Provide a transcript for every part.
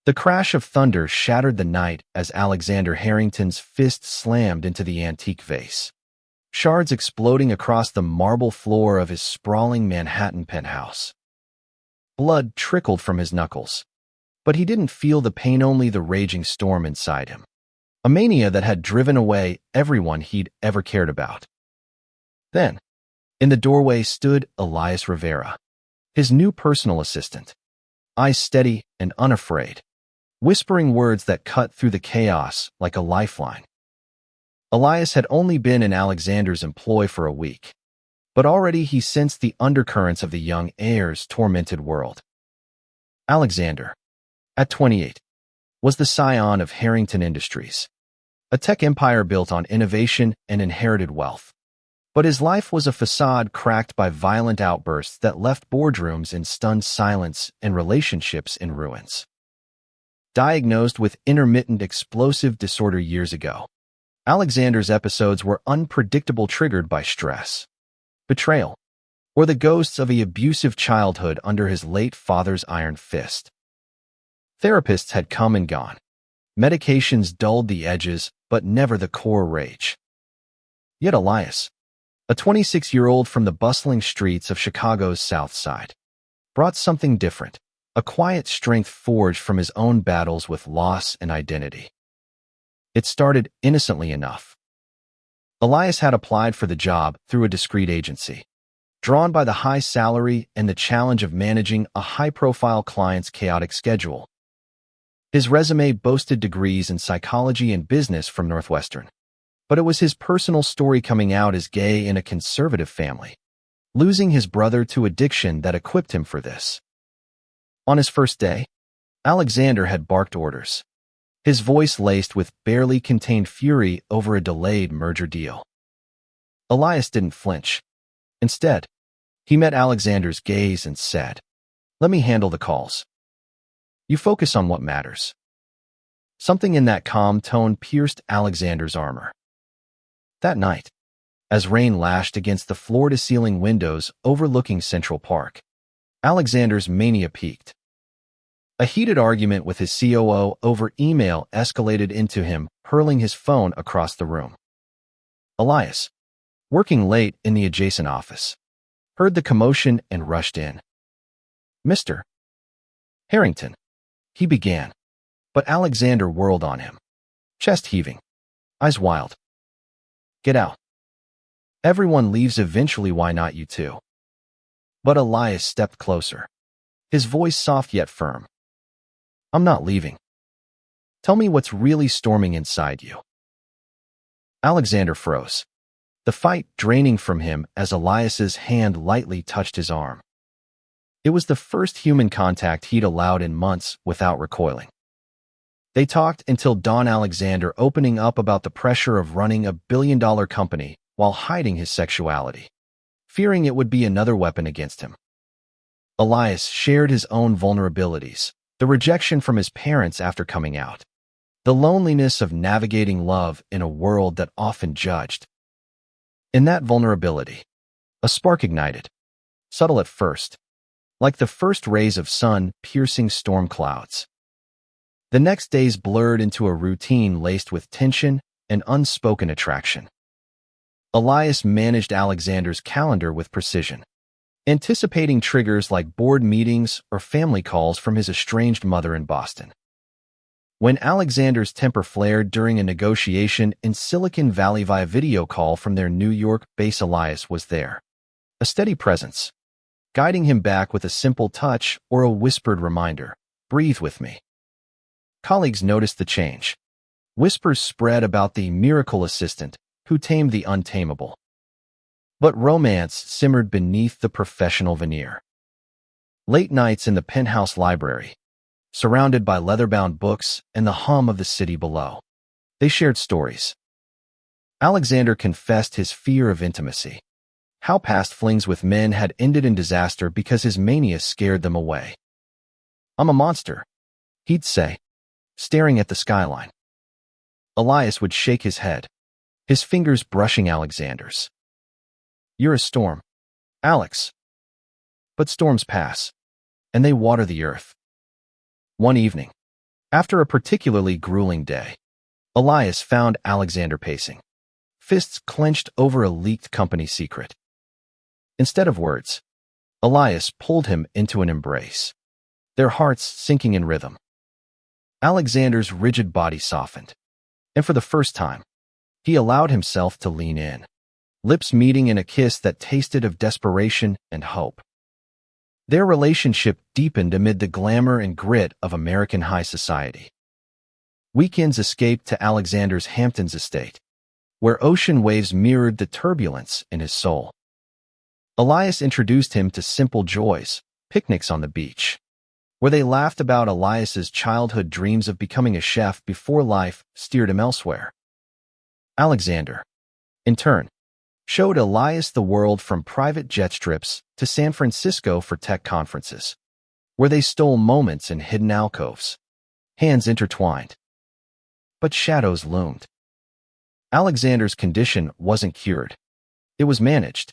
The crash of thunder shattered the night as Alexander Harrington's fist slammed into the antique vase, shards exploding across the marble floor of his sprawling Manhattan penthouse. Blood trickled from his knuckles, but he didn't feel the pain, only the raging storm inside him, a mania that had driven away everyone he'd ever cared about. Then, in the doorway stood Elias Rivera, his new personal assistant, eyes steady and unafraid, whispering words that cut through the chaos like a lifeline. Elias had only been in Alexander's employ for a week, but already he sensed the undercurrents of the young heir's tormented world. Alexander, at 28, was the scion of Harrington Industries, a tech empire built on innovation and inherited wealth. But his life was a facade cracked by violent outbursts that left boardrooms in stunned silence and relationships in ruins. Diagnosed with intermittent explosive disorder years ago, Alexander's episodes were unpredictable, triggered by stress, betrayal, or the ghosts of an abusive childhood under his late father's iron fist. Therapists had come and gone. Medications dulled the edges, but never the core rage. Yet Elias, a 26-year-old from the bustling streets of Chicago's South Side, brought something different, a quiet strength forged from his own battles with loss and identity. It started innocently enough. Elias had applied for the job through a discreet agency, drawn by the high salary and the challenge of managing a high-profile client's chaotic schedule. His resume boasted degrees in psychology and business from Northwestern, but it was his personal story coming out as gay in a conservative family, losing his brother to addiction that equipped him for this. On his first day, Alexander had barked orders, his voice laced with barely contained fury over a delayed merger deal. Elias didn't flinch. Instead, he met Alexander's gaze and said, "Let me handle the calls. You focus on what matters." Something in that calm tone pierced Alexander's armor. That night, as rain lashed against the floor-to-ceiling windows overlooking Central Park, Alexander's mania peaked. A heated argument with his COO over email escalated into him hurling his phone across the room. Elias, working late in the adjacent office, heard the commotion and rushed in. "Mr. Harrington," he began, but Alexander whirled on him, chest heaving, eyes wild. "Get out. Everyone leaves eventually, why not you too?" But Elias stepped closer, his voice soft yet firm. "I'm not leaving. Tell me what's really storming inside you." Alexander froze, the fight draining from him as Elias's hand lightly touched his arm. It was the first human contact he'd allowed in months without recoiling. They talked until dawn, Alexander opening up about the pressure of running a billion-dollar company while hiding his sexuality, fearing it would be another weapon against him. Elias shared his own vulnerabilities, the rejection from his parents after coming out, the loneliness of navigating love in a world that often judged. In that vulnerability, a spark ignited, subtle at first, like the first rays of sun piercing storm clouds. The next days blurred into a routine laced with tension and unspoken attraction. Elias managed Alexander's calendar with precision, anticipating triggers like board meetings or family calls from his estranged mother in Boston. When Alexander's temper flared during a negotiation in Silicon Valley via video call from their New York base, Elias was there, a steady presence, guiding him back with a simple touch or a whispered reminder, "Breathe with me." Colleagues noticed the change. Whispers spread about the miracle assistant who tamed the untamable. But romance simmered beneath the professional veneer. Late nights in the penthouse library, surrounded by leather-bound books and the hum of the city below, they shared stories. Alexander confessed his fear of intimacy, how past flings with men had ended in disaster because his mania scared them away. "I'm a monster," he'd say, staring at the skyline. Elias would shake his head, his fingers brushing Alexander's. "You're a storm, Alex." But storms pass, and they water the earth. One evening, After a particularly grueling day, Elias found Alexander pacing, fists clenched over a leaked company secret. Instead of words, Elias pulled him into an embrace, their hearts sinking in rhythm. Alexander's rigid body softened, and for the first time, he allowed himself to lean in, lips meeting in a kiss that tasted of desperation and hope. Their relationship deepened amid the glamour and grit of American high society. Weekends escaped to Alexander's Hamptons estate, where ocean waves mirrored the turbulence in his soul. Elias introduced him to simple joys, picnics on the beach, where they laughed about Elias's childhood dreams of becoming a chef before life steered him elsewhere. Alexander, in turn, showed Elias the world from private jet trips to San Francisco for tech conferences, where they stole moments in hidden alcoves, hands intertwined. But shadows loomed. Alexander's condition wasn't cured. It was managed,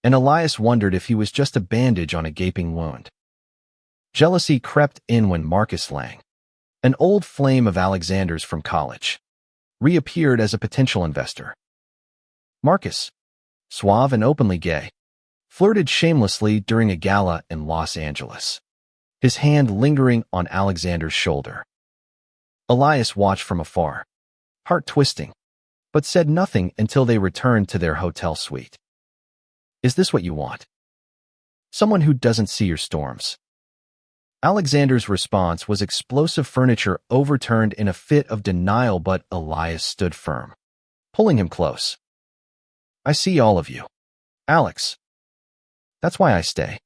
and Elias wondered if he was just a bandage on a gaping wound. Jealousy crept in when Marcus Lang, an old flame of Alexander's from college, reappeared as a potential investor. Marcus, suave and openly gay, flirted shamelessly during a gala in Los Angeles, his hand lingering on Alexander's shoulder. Elias watched from afar, heart-twisting, but said nothing until they returned to their hotel suite. Is this what you want? Someone who doesn't see your storms. Alexander's response was explosive furniture overturned in a fit of denial, but Elias stood firm, pulling him close. I see all of you, Alex. That's why I stay.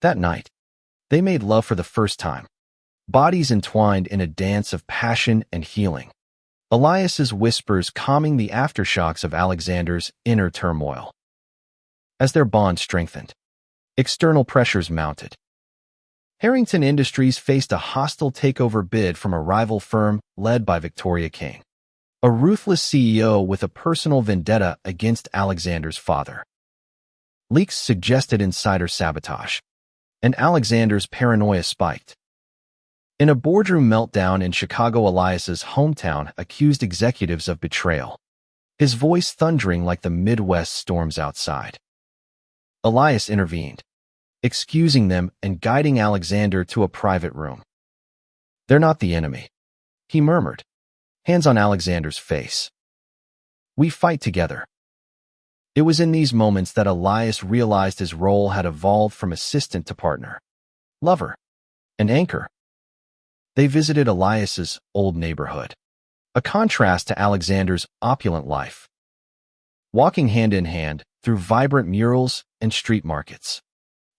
That night, they made love for the first time, bodies entwined in a dance of passion and healing, Elias's whispers calming the aftershocks of Alexander's inner turmoil. As their bond strengthened, external pressures mounted. Harrington Industries faced a hostile takeover bid from a rival firm led by Victoria King, a ruthless CEO with a personal vendetta against Alexander's father. Leaks suggested insider sabotage, and Alexander's paranoia spiked. In a boardroom meltdown in Chicago, Elias's hometown accused executives of betrayal, his voice thundering like the Midwest storms outside. Elias intervened, excusing them and guiding Alexander to a private room. They're not the enemy, he murmured, hands on Alexander's face. We fight together. It was in these moments that Elias realized his role had evolved from assistant to partner, lover, and anchor. They visited Elias's old neighborhood, a contrast to Alexander's opulent life. Walking hand in hand through vibrant murals and street markets,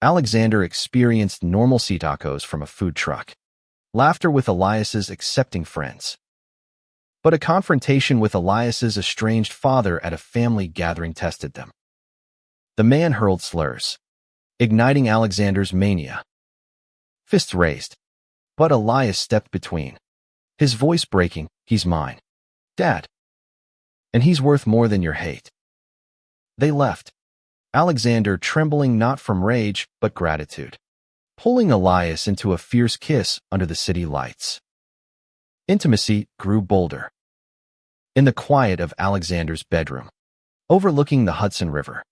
Alexander experienced normalcy tacos from a food truck, laughter with Elias's accepting friends. But a confrontation with Elias's estranged father at a family gathering tested them. The man hurled slurs, igniting Alexander's mania. Fists raised, but Elias stepped between, his voice breaking. He's mine, Dad. And he's worth more than your hate. They left, Alexander trembling not from rage but gratitude, pulling Elias into a fierce kiss under the city lights. Intimacy grew bolder. In the quiet of Alexander's bedroom, overlooking the Hudson River,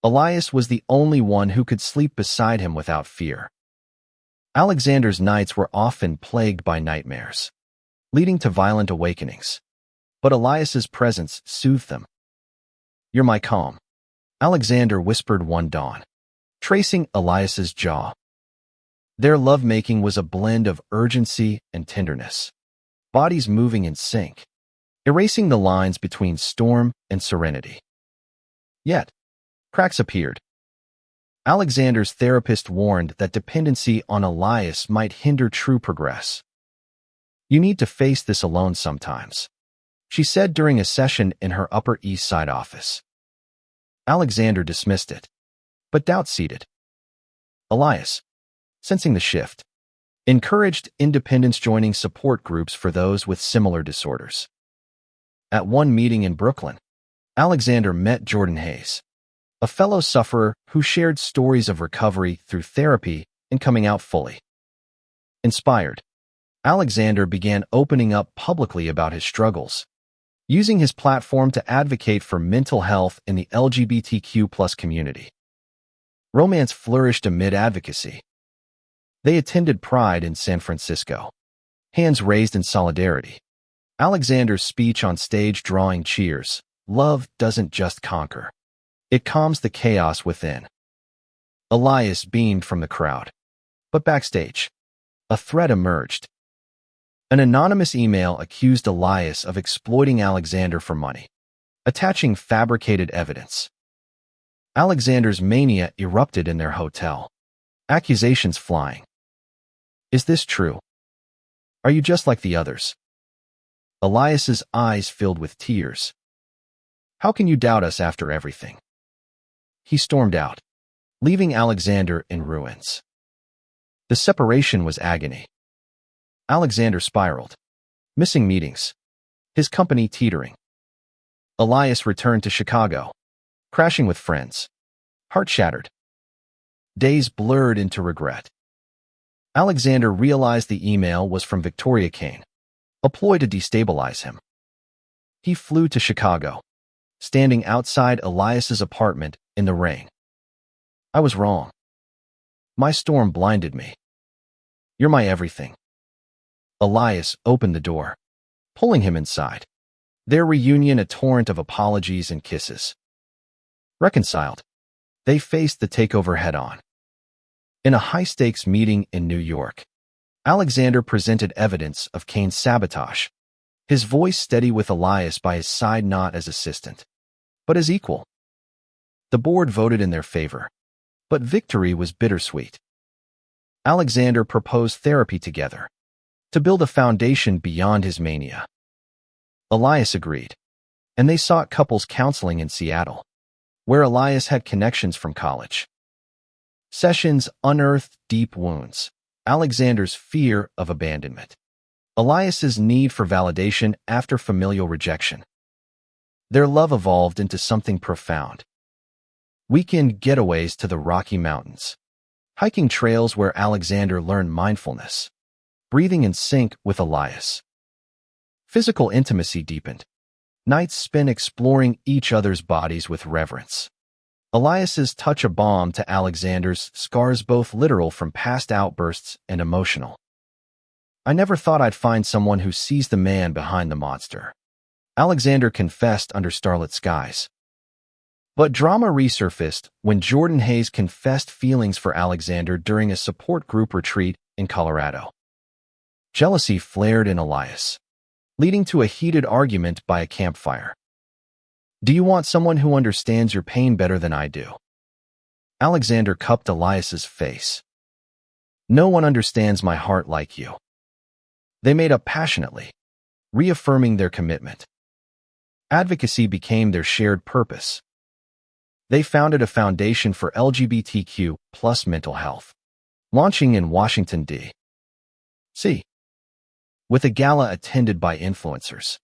Elias was the only one who could sleep beside him without fear. Alexander's nights were often plagued by nightmares, leading to violent awakenings, but Elias's presence soothed them. You're my calm, Alexander whispered one dawn, tracing Elias's jaw. Their lovemaking was a blend of urgency and tenderness, bodies moving in sync, erasing the lines between storm and serenity. Yet, cracks appeared. Alexander's therapist warned that dependency on Elias might hinder true progress. You need to face this alone sometimes, she said during a session in her Upper East Side office. Alexander dismissed it, but doubt seated. Elias, sensing the shift, encouraged independence, joining support groups for those with similar disorders. At one meeting in Brooklyn, Alexander met Jordan Hayes, a fellow sufferer who shared stories of recovery through therapy and coming out fully. Inspired, Alexander began opening up publicly about his struggles, using his platform to advocate for mental health in the LGBTQ+ community. Romance flourished amid advocacy. They attended Pride in San Francisco, hands raised in solidarity. Alexander's speech on stage drawing cheers. Love doesn't just conquer. It calms the chaos within. Elias beamed from the crowd. But backstage, a threat emerged. An anonymous email accused Elias of exploiting Alexander for money, attaching fabricated evidence. Alexander's mania erupted in their hotel. Accusations flying. Is this true? Are you just like the others? Elias's eyes filled with tears. How can you doubt us after everything? He stormed out, leaving Alexander in ruins. The separation was agony. Alexander spiraled, missing meetings, his company teetering. Elias returned to Chicago, crashing with friends, heart shattered. Days blurred into regret. Alexander realized the email was from Victoria Kane, a ploy to destabilize him. He flew to Chicago, standing outside Elias's apartment in the rain. I was wrong. My storm blinded me. You're my everything. Elias opened the door, pulling him inside. Their reunion a torrent of apologies and kisses. Reconciled, they faced the takeover head-on. In a high-stakes meeting in New York, Alexander presented evidence of Kane's sabotage, his voice steady with Elias by his side not as assistant, but as equal. The board voted in their favor, but victory was bittersweet. Alexander proposed therapy together, to build a foundation beyond his mania. Elias agreed, and they sought couples counseling in Seattle, where Elias had connections from college. Sessions unearthed deep wounds, Alexander's fear of abandonment, Elias's need for validation after familial rejection. Their love evolved into something profound. Weekend getaways to the Rocky Mountains, hiking trails where Alexander learned mindfulness, breathing in sync with Elias. Physical intimacy deepened, nights spent exploring each other's bodies with reverence. Elias's touch a balm to Alexander's scars, both literal from past outbursts and emotional. I never thought I'd find someone who sees the man behind the monster, Alexander confessed under starlit skies. But drama resurfaced when Jordan Hayes confessed feelings for Alexander during a support group retreat in Colorado. Jealousy flared in Elias, leading to a heated argument by a campfire. Do you want someone who understands your pain better than I do? Alexander cupped Elias's face. No one understands my heart like you. They made up passionately, reaffirming their commitment. Advocacy became their shared purpose. They founded a foundation for LGBTQ+ mental health, launching in Washington, D.C., with a gala attended by influencers.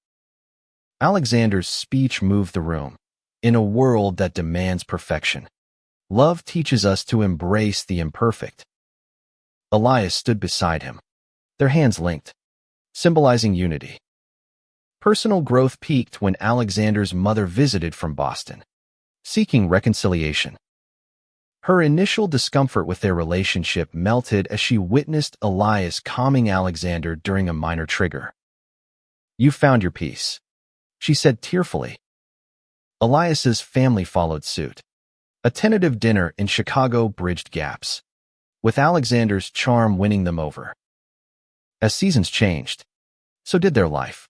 Alexander's speech moved the room. In a world that demands perfection, love teaches us to embrace the imperfect. Elias stood beside him, their hands linked, symbolizing unity. Personal growth peaked when Alexander's mother visited from Boston, seeking reconciliation. Her initial discomfort with their relationship melted as she witnessed Elias calming Alexander during a minor trigger. You found your peace, she said tearfully. Elias's family followed suit. A tentative dinner in Chicago bridged gaps, with Alexander's charm winning them over. As seasons changed, so did their life.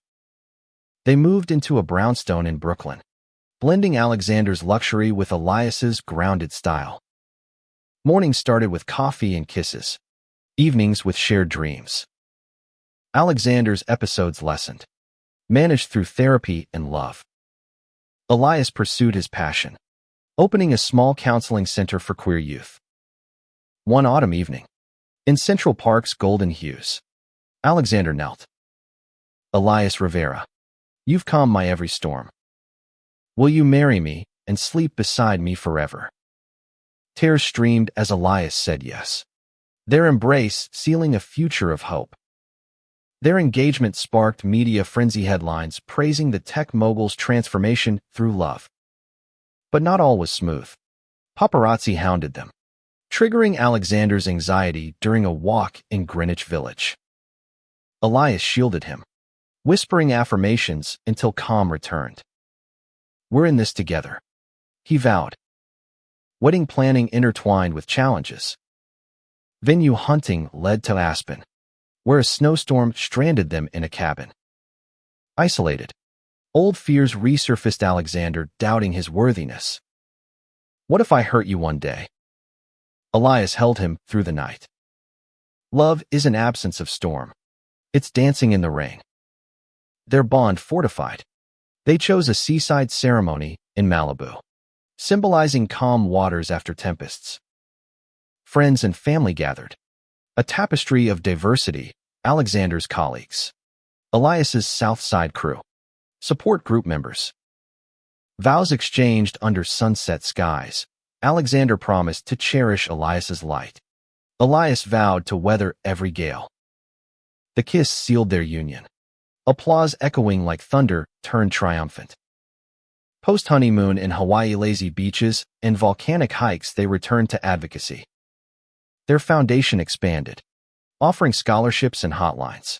They moved into a brownstone in Brooklyn, blending Alexander's luxury with Elias's grounded style. Mornings started with coffee and kisses, evenings with shared dreams. Alexander's episodes lessened, managed through therapy and love. Elias pursued his passion, opening a small counseling center for queer youth. One autumn evening, in Central Park's golden hues, Alexander knelt. Elias Rivera, you've calmed my every storm. Will you marry me and sleep beside me forever? Tears streamed as Elias said yes, their embrace sealing a future of hope. Their engagement sparked media frenzy headlines praising the tech mogul's transformation through love. But not all was smooth. Paparazzi hounded them, triggering Alexander's anxiety during a walk in Greenwich Village. Elias shielded him, whispering affirmations until calm returned. "We're in this together," he vowed. Wedding planning intertwined with challenges. Venue hunting led to Aspen, where a snowstorm stranded them in a cabin. Isolated, old fears resurfaced, Alexander doubting his worthiness. "What if I hurt you one day?" Elias held him through the night. Love is an absence of storm. It's dancing in the rain. Their bond fortified. They chose a seaside ceremony in Malibu, symbolizing calm waters after tempests. Friends and family gathered, a tapestry of diversity. Alexander's colleagues, Elias's South Side crew, support group members. Vows exchanged under sunset skies. Alexander promised to cherish Elias's light. Elias vowed to weather every gale. The kiss sealed their union. Applause echoing like thunder turned triumphant. Post-honeymoon in Hawaii, lazy beaches and volcanic hikes, they returned to advocacy. Their foundation expanded, offering scholarships and hotlines.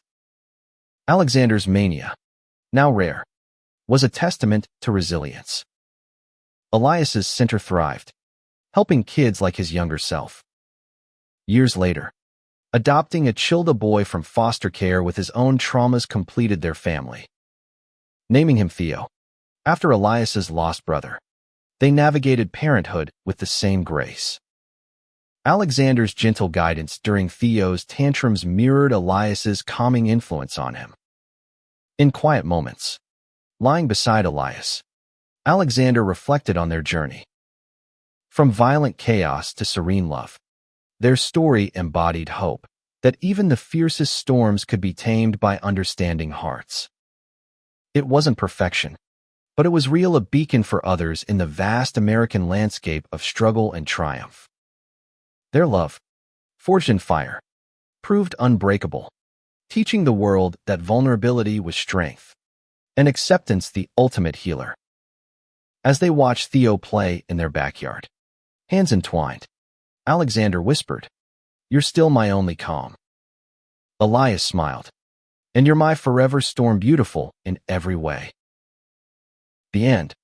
Alexander's mania, now rare, was a testament to resilience. Elias's center thrived, helping kids like his younger self. Years later, adopting a Childa boy from foster care with his own traumas completed their family. Naming him Theo, after Elias's lost brother, they navigated parenthood with the same grace. Alexander's gentle guidance during Theo's tantrums mirrored Elias's calming influence on him. In quiet moments, lying beside Elias, Alexander reflected on their journey. From violent chaos to serene love, their story embodied hope that even the fiercest storms could be tamed by understanding hearts. It wasn't perfection, but it was real, a beacon for others in the vast American landscape of struggle and triumph. Their love, forged in fire, proved unbreakable, teaching the world that vulnerability was strength, and acceptance the ultimate healer. As they watched Theo play in their backyard, hands entwined, Alexander whispered, "You're still my only calm." Elias smiled, "And you're my forever storm, beautiful in every way." The end.